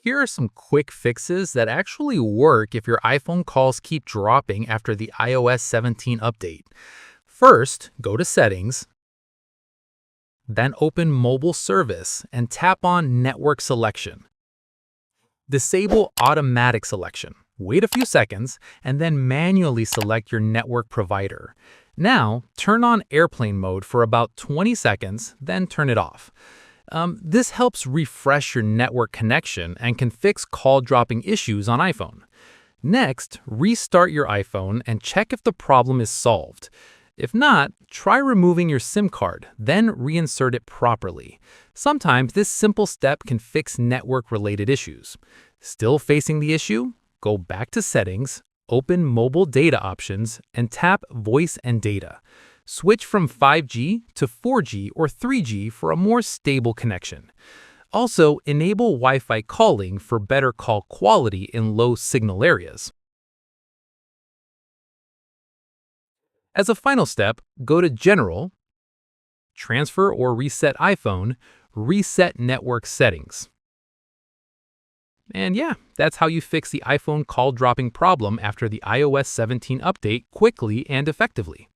Here are some quick fixes that actually work if your iPhone calls keep dropping after the iOS 17 update. First, go to Settings, then open Mobile Service and tap on Network Selection. Disable Automatic Selection. Wait a few seconds and then manually select your network provider. Now, turn on airplane mode for about 20 seconds, then turn it off. This helps refresh your network connection and can fix call dropping issues on iPhone. Next, restart your iPhone and check if the problem is solved. If not, try removing your SIM card, then reinsert it properly. Sometimes this simple step can fix network-related issues. Still facing the issue? Go back to Settings, open Mobile Data Options, and tap Voice and Data. Switch from 5G to 4G or 3G for a more stable connection. Also, enable Wi-Fi calling for better call quality in low signal areas. As a final step, go to General, Transfer or Reset iPhone, Reset Network Settings. And yeah, that's how you fix the iPhone call dropping problem after the iOS 17 update quickly and effectively.